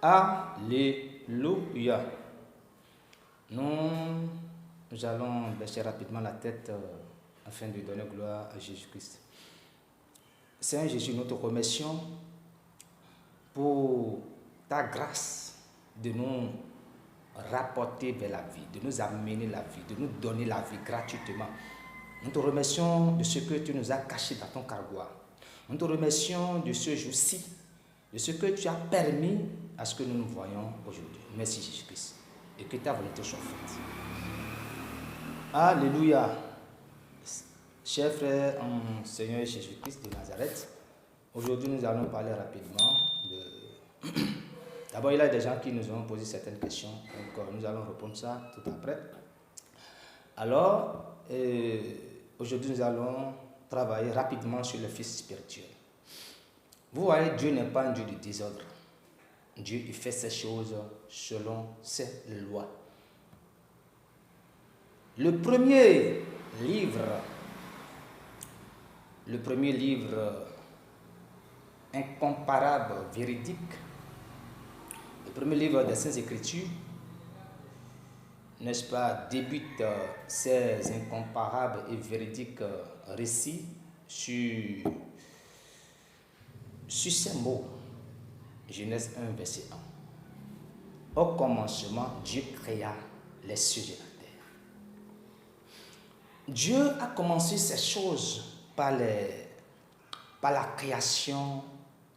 Alléluia. Nous allons baisser rapidement la tête afin de donner gloire à Jésus-Christ. Seigneur Jésus, nous te remercions pour ta grâce de nous rapporter vers la vie, de nous amener la vie, de nous donner la vie gratuitement. Nous te remercions de ce que tu nous as caché dans ton cargoir. Nous te remercions de ce jour-ci, de ce que tu as permis à ce que nous nous voyons aujourd'hui. Merci Jésus-Christ. Et que ta volonté soit faite. Alléluia. Chers frères en Seigneur Jésus-Christ de Nazareth, aujourd'hui nous allons parler rapidement de... D'abord, il y a des gens qui nous ont posé certaines questions, donc nous allons répondre ça tout après. Alors, aujourd'hui nous allons travailler rapidement sur le fils spirituel. Vous voyez, Dieu n'est pas un Dieu de désordre. Dieu, il fait ses choses selon ses lois. Le premier livre incomparable, véridique, le premier livre des Saintes Écritures, n'est-ce pas, débute ces incomparables et véridiques récits sur ces mots. Genèse 1, verset 1. Au commencement, Dieu créa les cieux et la terre. Dieu a commencé ces choses par la création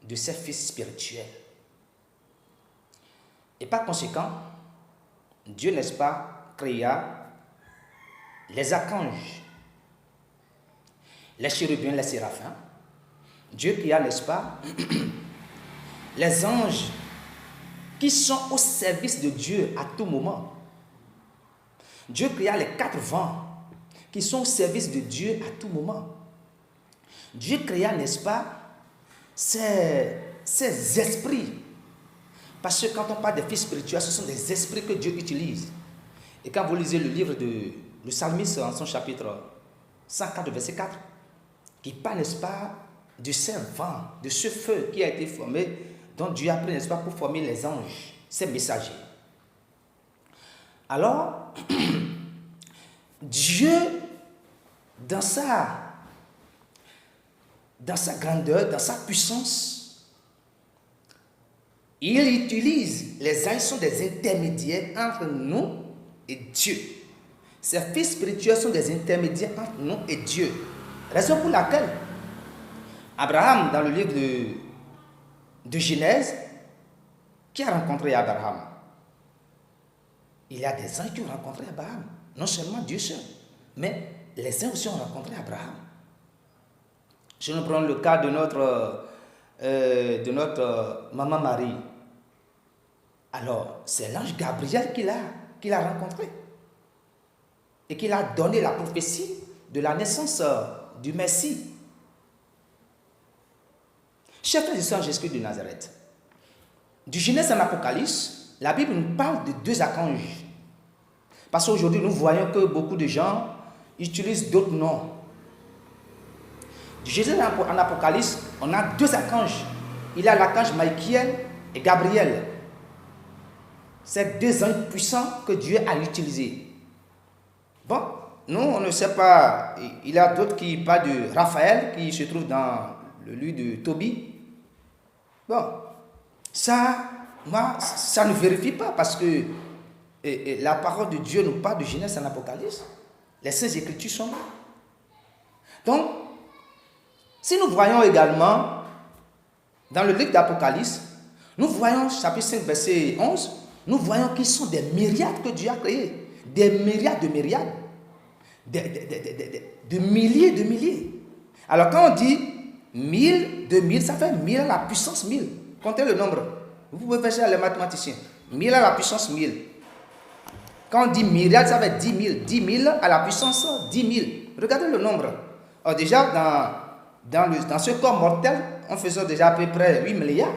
de ses fils spirituels. Et par conséquent, Dieu, n'est-ce pas, créa les archanges, les chérubins, les séraphins. Dieu créa, n'est-ce pas, les anges qui sont au service de Dieu à tout moment. Dieu créa les 4 vents qui sont au service de Dieu à tout moment. Dieu créa, n'est-ce pas, ces esprits. Parce que quand on parle des fils spirituels, ce sont des esprits que Dieu utilise. Et quand vous lisez le livre de le psalmiste en son chapitre 104, verset 4, qui parle, n'est-ce pas, de ces vents, de ce feu qui a été formé, dont Dieu a pris, n'est-ce pas, pour former les anges, ces messagers. Alors, Dieu, dans sa grandeur, dans sa puissance, il utilise les anges, sont des intermédiaires entre nous et Dieu. Ces fils spirituels sont des intermédiaires entre nous et Dieu. Raison pour laquelle Abraham, dans le livre de Genèse, qui a rencontré Abraham? Il y a des anges qui ont rencontré Abraham. Non seulement Dieu seul, mais les anges aussi ont rencontré Abraham. Si nous prenons le cas de notre maman Marie, alors c'est l'ange Gabriel qui l'a rencontré et qui l'a donné la prophétie de la naissance du Messie. Chers frères et sœurs en Jésus-Christ de Nazareth, du Genèse en Apocalypse, la Bible nous parle de 2 archanges. Parce qu'aujourd'hui, nous voyons que beaucoup de gens utilisent d'autres noms. Du Genèse en Apocalypse, on a 2 archanges. Il y a l'archange Michael et Gabriel. C'est 2 anges puissants que Dieu a utilisés. Bon, nous, on ne sait pas. Il y a d'autres qui parlent de Raphaël, qui se trouve dans le livre de Tobie. Bon, ça ne vérifie pas parce que la parole de Dieu nous parle de Genèse en Apocalypse. Les Saintes Écritures sont là. Donc, si nous voyons également dans le livre d'Apocalypse, nous voyons, chapitre 5, verset 11, nous voyons qu'ils sont des myriades que Dieu a créés. Des myriades de myriades. De milliers de milliers. Alors quand on dit 1000, 2000, ça fait 1000 à la puissance 1000. Comptez le nombre. Vous pouvez faire ça les mathématiciens. 1000 à la puissance 1000. Quand on dit myriade, ça fait 10 000. 10 000 à la puissance 10 000. Regardez le nombre. Alors déjà, dans ce corps mortel, on faisait déjà à peu près 8 milliards.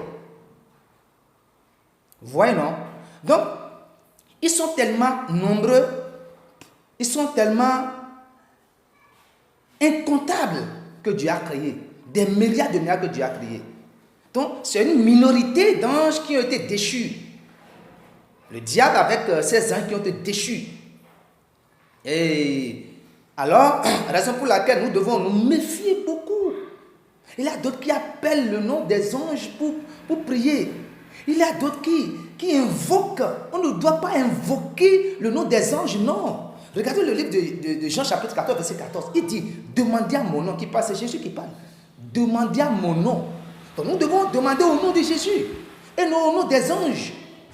Vous voyez, non? Donc, ils sont tellement nombreux, ils sont tellement incomptables que Dieu a créé. Des milliards de milliards que Dieu a créés. Donc, c'est une minorité d'anges qui ont été déchus. Le diable avec ses anges qui ont été déchus. Et alors, raison pour laquelle nous devons nous méfier beaucoup. Il y a d'autres qui appellent le nom des anges pour prier. Il y a d'autres qui invoquent. On ne doit pas invoquer le nom des anges, non. Regardez le livre de Jean chapitre 14, verset 14. Il dit, demandez à mon nom, qui parle, c'est Jésus qui parle. Demandez à mon nom. Donc nous devons demander au nom de Jésus. Et non au nom des anges.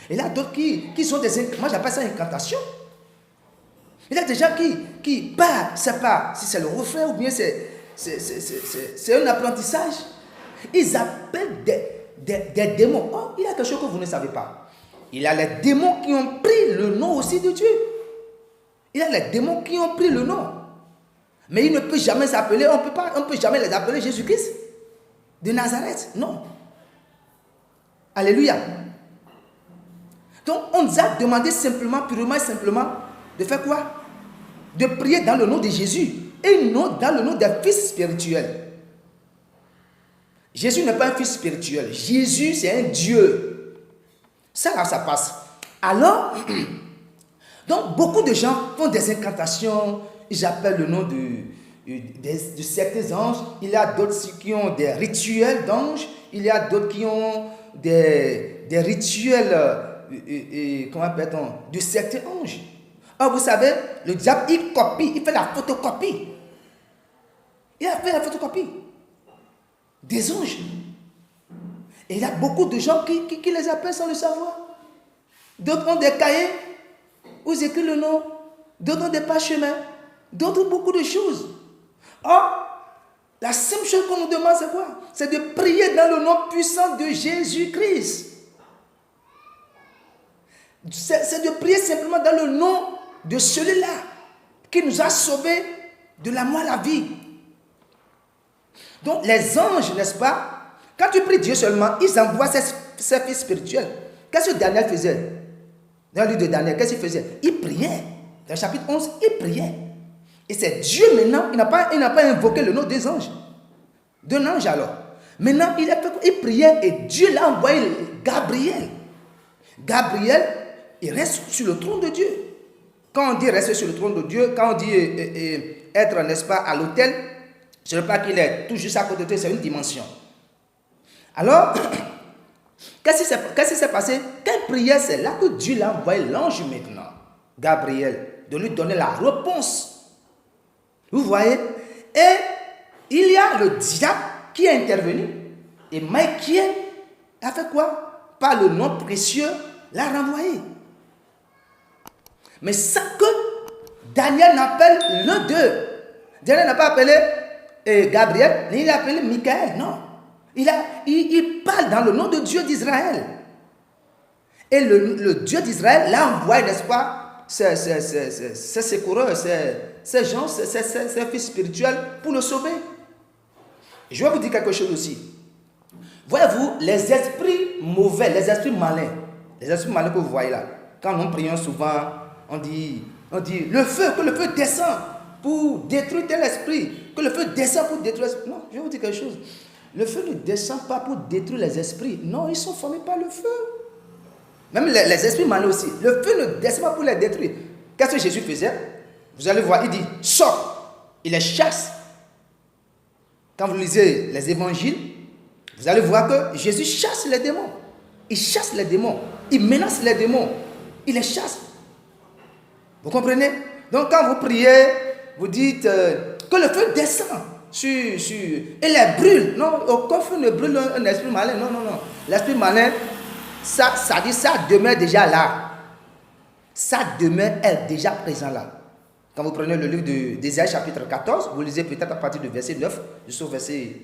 Il y a d'autres qui sont des... Moi j'appelle ça incantation. Il y a des gens qui parlent, je ne sais pas si c'est le refrain ou bien c'est un apprentissage. Ils appellent des démons. Oh, il y a quelque chose que vous ne savez pas. Il y a les démons qui ont pris le nom aussi de Dieu. Il y a les démons qui ont pris le nom. Mais ils ne peuvent jamais s'appeler, on ne peut jamais les appeler Jésus-Christ de Nazareth. Non. Alléluia. Donc on nous a demandé simplement, purement et simplement, de faire quoi? De prier dans le nom de Jésus et non dans le nom des fils spirituels. Jésus n'est pas un fils spirituel. Jésus, c'est un Dieu. Ça, là, ça passe. Alors, donc, beaucoup de gens font des incantations. Ils appellent le nom de certains anges. Il y a d'autres qui ont des rituels d'anges. Il y a d'autres qui ont des rituels, comment appelle-t-on, de certains anges. Or, vous savez, le diable, il copie, il fait la photocopie. Il a fait la photocopie des anges. Et il y a beaucoup de gens qui les appellent sans le savoir. D'autres ont des cahiers où ils écrivent le nom. D'autres ont des parchemins. D'autres ont beaucoup de choses. Or, la seule chose qu'on nous demande, c'est quoi? C'est de prier dans le nom puissant de Jésus-Christ. C'est de prier simplement dans le nom de celui-là qui nous a sauvés de la mort à la vie. Donc, les anges, n'est-ce pas? Quand tu pries Dieu seulement, ils envoient ses fils spirituels. Qu'est-ce que Daniel faisait? Dans le livre de Daniel, qu'est-ce qu'il faisait? Il priait. Dans le chapitre 11, il priait. Et c'est Dieu maintenant, il n'a pas invoqué le nom des anges. D'un ange alors. Maintenant, il priait et Dieu l'a envoyé Gabriel. Gabriel, il reste sur le trône de Dieu. Quand on dit rester sur le trône de Dieu, quand on dit être, n'est-ce pas, à l'autel, ce n'est pas qu'il est tout juste à côté de Dieu, c'est une dimension. Alors, qu'est-ce qui s'est passé? Quelle prière, c'est là que Dieu l'a envoyé l'ange maintenant, Gabriel, de lui donner la réponse. Vous voyez? Et il y a le diable qui est intervenu. Et Michael a fait quoi? Par le nom précieux, l'a renvoyé. Mais ça que Daniel n'appelle le deux. Daniel n'a pas appelé Gabriel, ni il a appelé Michael, non. Il parle dans le nom de Dieu d'Israël. Et le Dieu d'Israël l'a envoyé, n'est-ce pas, ses secoureurs, ces gens, ces fils spirituels pour le sauver. Je vais vous dire quelque chose aussi. Voyez-vous, les esprits mauvais, les esprits malins que vous voyez là, quand nous prions souvent, on dit le feu, que le feu descend pour détruire tel esprit, que le feu descend pour détruire l'esprit. Non, je vais vous dire quelque chose. Le feu ne descend pas pour détruire les esprits. Non, ils sont formés par le feu. Même les esprits malins aussi. Le feu ne descend pas pour les détruire. Qu'est-ce que Jésus faisait? Vous allez voir, il dit, sors. Il les chasse. Quand vous lisez les évangiles, vous allez voir que Jésus chasse les démons. Il chasse les démons. Il menace les démons. Il les chasse. Vous comprenez? Donc quand vous priez, vous dites que le feu descend et les brûle. Non, aucun feu ne brûle un esprit malin. Non. L'esprit malin, ça demeure déjà là. Ça demeure est déjà présent là. Quand vous prenez le livre d'Ésaïe chapitre 14, vous lisez peut-être à partir du verset 9 jusqu'au verset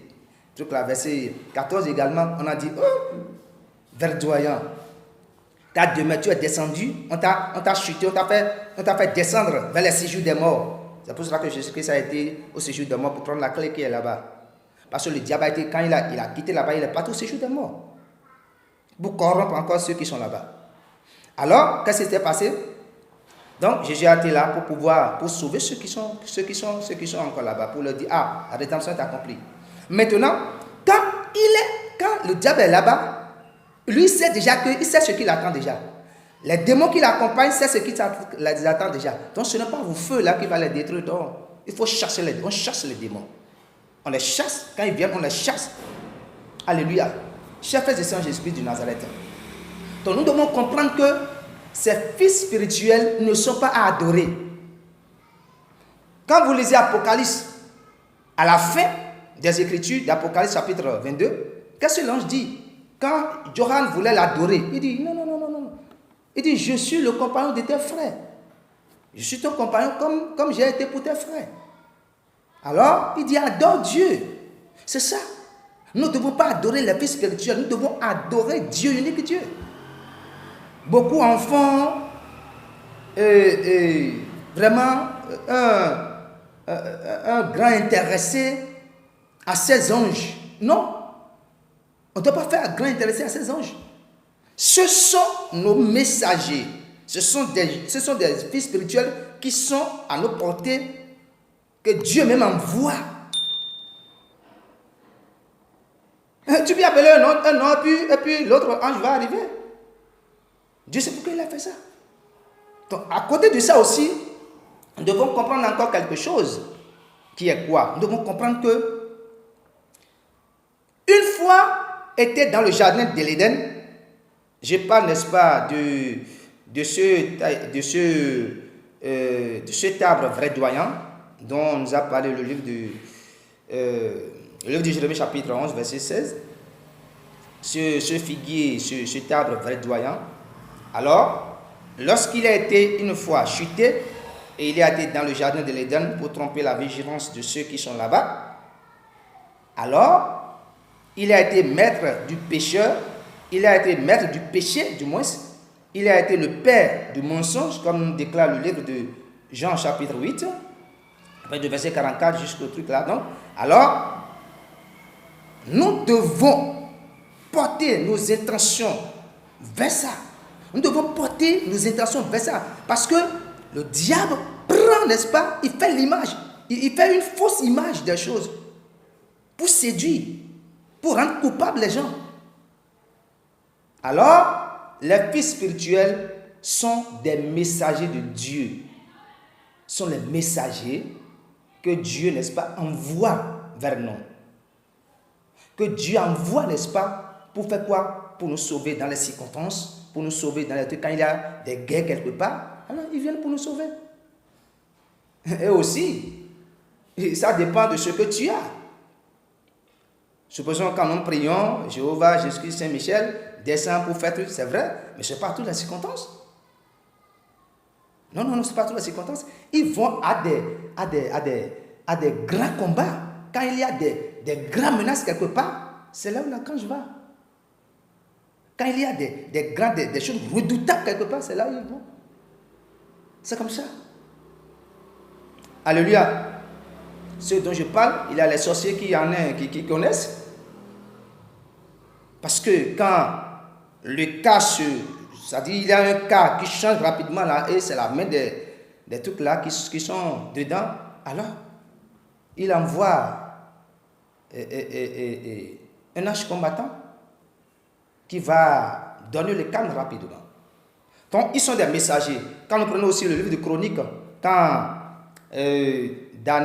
14 également, on a dit, oh, verdoyant, ta demeure, tu es descendu, on t'a chuté, on t'a fait descendre vers les séjours des morts. C'est pour cela que Jésus-Christ a été au séjour des morts pour prendre la clé qui est là-bas. Parce que le diable a été, quand il a quitté là-bas, il est parti au séjour des morts. Pour corrompre encore ceux qui sont là-bas. Alors, qu'est-ce qui s'est passé? Donc, Jésus a été là pour sauver ceux qui sont encore là-bas, pour leur dire, ah, la rédemption est accomplie. Maintenant, quand il est quand le diable est là-bas, lui sait déjà il sait ce qu'il attend déjà. Les démons qui l'accompagnent, c'est ce qui les attend déjà. Donc ce n'est pas vos feux là qui va les détruire. Donc il faut chasser on chasse les démons. On les chasse, quand ils viennent, on les chasse. Alléluia. Chers frères et sœurs Jésus-Christ du Nazareth. Donc nous devons comprendre que ces fils spirituels ne sont pas à adorer. Quand vous lisez Apocalypse, à la fin des Écritures d'Apocalypse chapitre 22, qu'est-ce que l'ange dit? Quand Johann voulait l'adorer, il dit non. Il dit, je suis le compagnon de tes frères. Je suis ton compagnon comme j'ai été pour tes frères. Alors, il dit, adore Dieu. C'est ça. Nous ne devons pas adorer les fils spirituels, nous devons adorer Dieu, unique Dieu. Beaucoup en font vraiment un grand intéressé à ces anges. Non, on ne doit pas faire un grand intéressé à ces anges. Ce sont nos messagers. Ce sont des fils spirituels qui sont à nos portées, que Dieu même envoie. Tu peux appeler un nom, et puis l'autre ange va arriver. Dieu sait pourquoi il a fait ça. Donc, à côté de ça aussi, nous devons comprendre encore quelque chose. Qui est quoi? Nous devons comprendre que une fois était dans le jardin de l'Éden. Je parle, n'est-ce pas, de cet arbre verdoyant dont nous a parlé le livre de Jérémie chapitre 11, verset 16. Ce figuier, cet arbre verdoyant. Alors, lorsqu'il a été une fois chuté, et il a été dans le jardin de l'Éden pour tromper la vigilance de ceux qui sont là-bas, alors, il a été maître du pécheur. Il a été maître du péché, du moins. Il a été le père du mensonge, comme déclare le livre de Jean chapitre 8, de verset 44 jusqu'au truc là. Donc, alors, nous devons porter nos intentions vers ça. Nous devons porter nos intentions vers ça. Parce que le diable prend, n'est-ce pas, il fait l'image. Il fait une fausse image des choses pour séduire, pour rendre coupables les gens. Alors, les fils spirituels sont des messagers de Dieu. Sont les messagers que Dieu, n'est-ce pas, envoie vers nous. Que Dieu envoie, n'est-ce pas, pour faire quoi? Pour nous sauver dans les circonstances, pour nous sauver dans les trucs. Quand il y a des guerres quelque part, alors ils viennent pour nous sauver. Et aussi, ça dépend de ce que tu as. Supposons quand nous prions, Jéhovah, Jésus-Christ, Saint-Michel, descend pour faire tout, c'est vrai, mais ce n'est pas toutes les circonstances. Non, ce n'est pas toutes les circonstances. Ils vont à des grands combats. Quand il y a des grandes menaces quelque part, c'est là où l'archange va. Quand il y a des choses redoutables quelque part, c'est là où ils vont. C'est comme ça. Alléluia. Ceux dont je parle, il y a les sorciers qui connaissent. Parce que quand le cas c'est-à-dire il y a un cas qui change rapidement là, et c'est la main des trucs là qui sont dedans, alors il envoie un ange combattant qui va donner le calme rapidement. Donc ils sont des messagers. Quand nous prenons aussi le livre de Chroniques, quand quand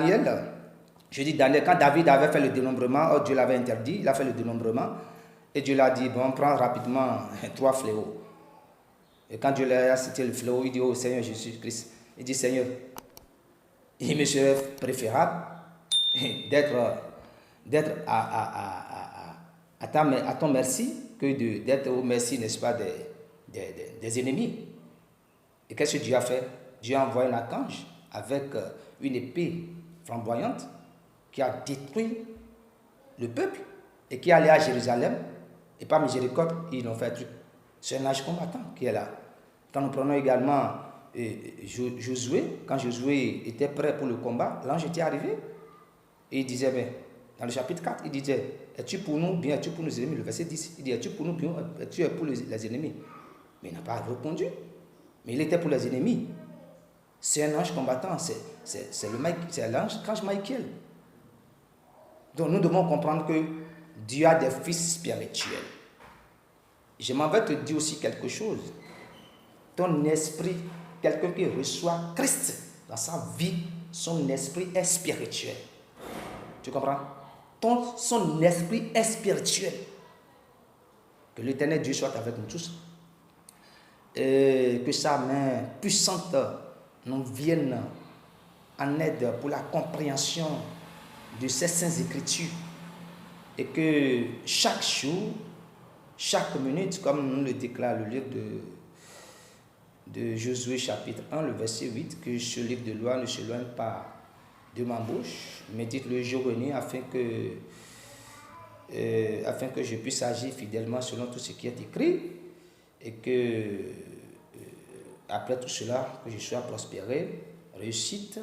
David avait fait le dénombrement, Dieu l'avait interdit, il a fait le dénombrement, et Dieu l'a dit, bon, prends rapidement 3 fléaux. Et quand Dieu a cité le fléau, il dit au Seigneur Jésus-Christ, il dit, Seigneur, il me serait préférable d'être à ton merci que d'être au merci, n'est-ce pas, des ennemis. Et qu'est-ce que Dieu a fait? Dieu a envoyé un archange avec une épée flamboyante qui a détruit le peuple et qui est allé à Jérusalem, et par miséricorde, ils ont fait un truc. C'est un ange combattant qui est là. Quand nous prenons également Josué, quand Josué était prêt pour le combat, l'ange était arrivé et il disait, ben, dans le chapitre 4, il disait, es-tu pour nous bien, es-tu pour nos ennemis? Le verset 10, il dit, es-tu pour nous bien, es-tu pour les ennemis? Mais il n'a pas répondu. Mais il était pour les ennemis. C'est un ange combattant, c'est l'archange Michael. Donc nous devons comprendre que Dieu a des fils spirituels. Je m'en vais te dire aussi quelque chose. Ton esprit, quelqu'un qui reçoit Christ dans sa vie, son esprit est spirituel. Tu comprends? Son esprit est spirituel. Que l'Éternel Dieu soit avec nous tous. Et que sa main puissante nous vienne en aide pour la compréhension de ces saintes écritures. Et que chaque jour, chaque minute, comme nous le déclare le livre de Josué chapitre 1, le verset 8, que ce livre de loi ne s'éloigne pas de ma bouche, médite le jour et nuit afin que je puisse agir fidèlement selon tout ce qui est écrit et que après tout cela, que je sois prospéré, réussite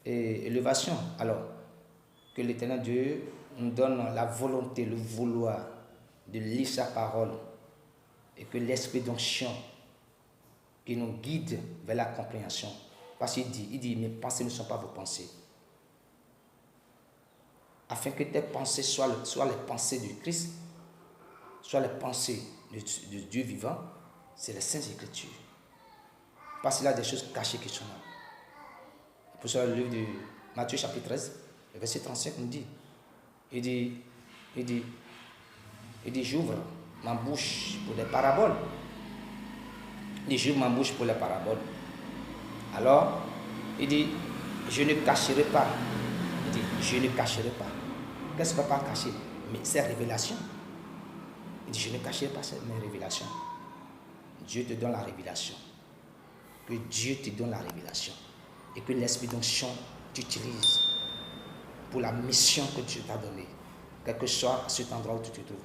et élévation. Alors, que l'Éternel Dieu nous donne la volonté, le vouloir de lire sa parole et que l'esprit d'onction qui nous guide vers la compréhension. Parce qu'il dit, mes pensées ne sont pas vos pensées. Afin que tes pensées soient les pensées du Christ, soient les pensées de Dieu vivant, c'est les Saintes Écritures. Parce qu'il y a des choses cachées qui sont là. Pour ça, le livre de Matthieu chapitre 13, le verset 35 nous dit, il dit, j'ouvre ma bouche pour les paraboles. Il dit, j'ouvre ma bouche pour les paraboles. Alors, il dit, je ne cacherai pas. Il dit, je ne cacherai pas. Qu'est-ce qu'on ne peut pas cacher? Mais c'est révélation. Il dit, je ne cacherai pas mes révélations. Dieu te donne la révélation. Que Dieu te donne la révélation. Et que l'esprit d'onction t'utilise pour la mission que Dieu t'a donnée. Quel que soit cet endroit où tu te trouves.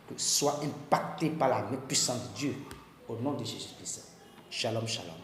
Que sois impacté par la main puissante de Dieu. Au nom de Jésus-Christ. Shalom, shalom.